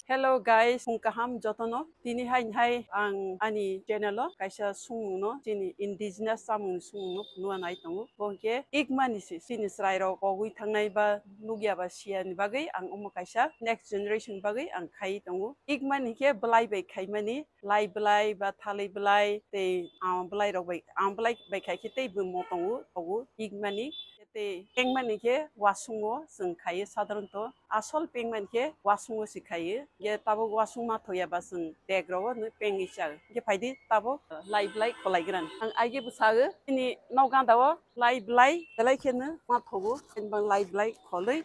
Hello guys, kung kaham jotono tini hai ang ani channel kaisa sungno tini indigenous samung sungno nuan ai tongo bongke igmani sini srai ro kogui thangnai ba nugia ba siani bagai ang omo kaisa next generation bagai ang khai tongo igmani ke blai bai khaimani lai blai ba thalai blai te blai ro bai khai ke te bu mo tongo ogu igmani pengmani ke wasungo जों खायो साधारणत आसल पेंगमान के वासुंgo सिखायो ये ताबो वासुं मा थया बा जों देग्राव न पेंग इसा के फायदि ताबो लाइ ब्लाइ खलायग्रान आं आइगे बसागो नि नावगां दाव लाइ ब्लाइ दलाइ खेनो मा थगो एनबा लाइ ब्लाइ खलै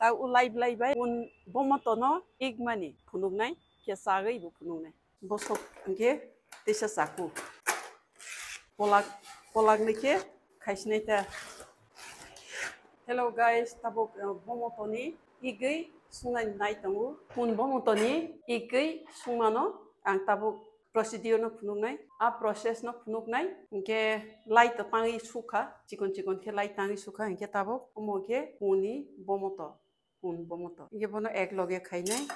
ता उ लाइ ब्लाइ बाय उन बमतनो इगमानि फुनुगनाय के सागै बु फुनुगनाय बसक के देसा साकु polak ke खाइसिनायता Hello guys, tabok bomotoni igei sungai nai tongo kun bomotoni igei sungmano ang tabok procedure no phunuknai a process no phunuknai ke lai to tangi sukha chikon ke lai tangi sukha ke tabok omo ke uni bomoto ke bono ek loge khainai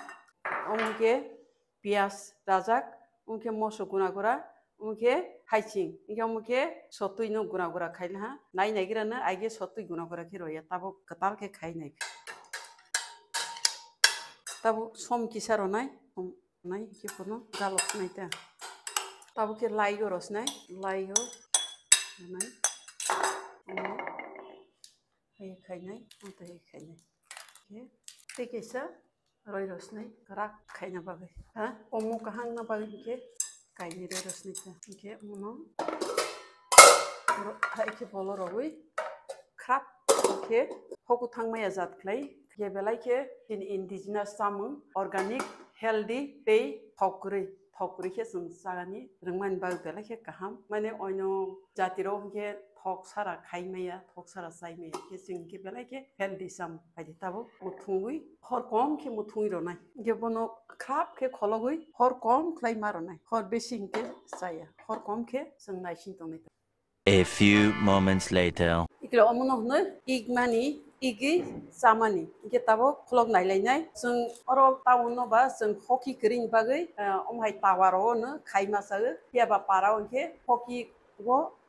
omo ke pias rajak omo ke moso gura उनके हाइचिंग इनके उनके सत्तुई no गुना खाइल हा नाई गिरा ना आगे सत्तुई गुना के रोया तब कताल के खाई नहीं तब सम किसारो नाई के कोनो गालस नहीं ता तब के लाई हो रस नाई लाई हो नाई हे खाई नहीं उनते हे खाई नहीं के कैसा रोई रस नाई राख खाई ना बागे हाँ ओमो कहाँ ना बागे के kaini re rosnita ke uno hai ke bolo roi krap ke hoku thangmaya jat klai ke belai ke in indigenous samung organic healthy pay thokuri ke sung sagani rungman ba belai ke kaham mane oino jatiro ke thok sara khaimaya thok sara saimaya ke sing ke belai ke healthy sam pai tabo muthungui hor kom ke muthungui ronai ke bono krap ke khologui hor kom klai maronai hor besing ke saya hor kom ke sung nai shin tonai. A few moments later. Iklo amono hno igmani igi samani ke tabo kholog nai lainai जों oro taun no ba जों hockey kring bagai omhai tawaro no khaima sa ya ba para onke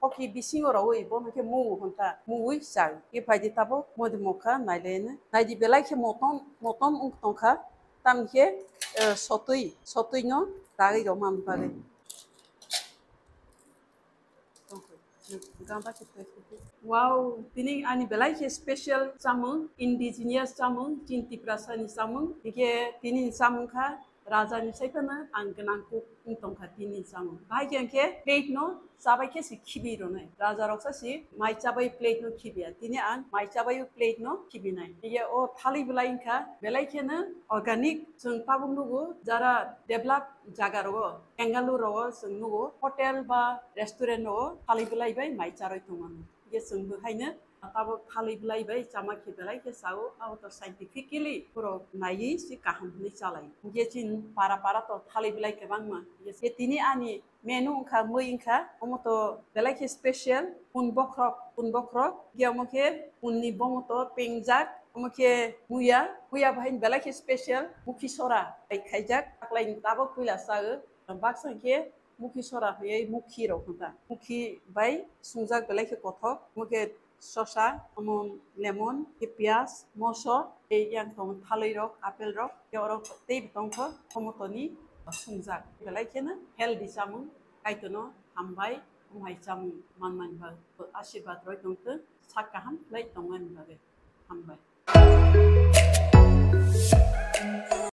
hockey bising oro oi bo ke mu honta muui sa ke faidi tabo modi mokha nai laina nai di belai ke motom ung tongkha tam ke sotui no dagi ro mam bagai Wow, ini ani belai ke special samung indigenous samung cinti prasani samung ike tini samung kha raja ni saipana angkenang ku ungtong kha tini samung bai ke plate no sabai ke si khibi ro nai raja roksa si mai chabai plate no khibia tini an mai chabai plate no khibi nai ike o thali belai kha belai ke na organic जों tabung nugo jara develop jaga ro Bengaluru ro जों nugo hotel ba restaurant ro thali belai bai mai charoi tongan ye जों behaino tabo thali belai bai chama ke belai ke sao out of scientifically pro nai si kaham ni chalai ye chin para to thali belai ke bangma ye tini ani menu kha moi kha omoto belai ke special un bokrok ye omoke unni bomoto pengjak omoke muya bahin belai ke special mukhi sora ai khaijak aklai tabo kuila sa baksa ke mukhi sora ye mukhi ro khata mukhi bai sungjak belai ke kothok muke শসা lemon পিয়াজ মসো এই yang tong thalai rok apel rok yorok tei tongkho homotoni sungjak belai kena healthy samung kaitono hambai umhai samung manman ba ashirwad roi tongto sakaham lai tongan babe hambai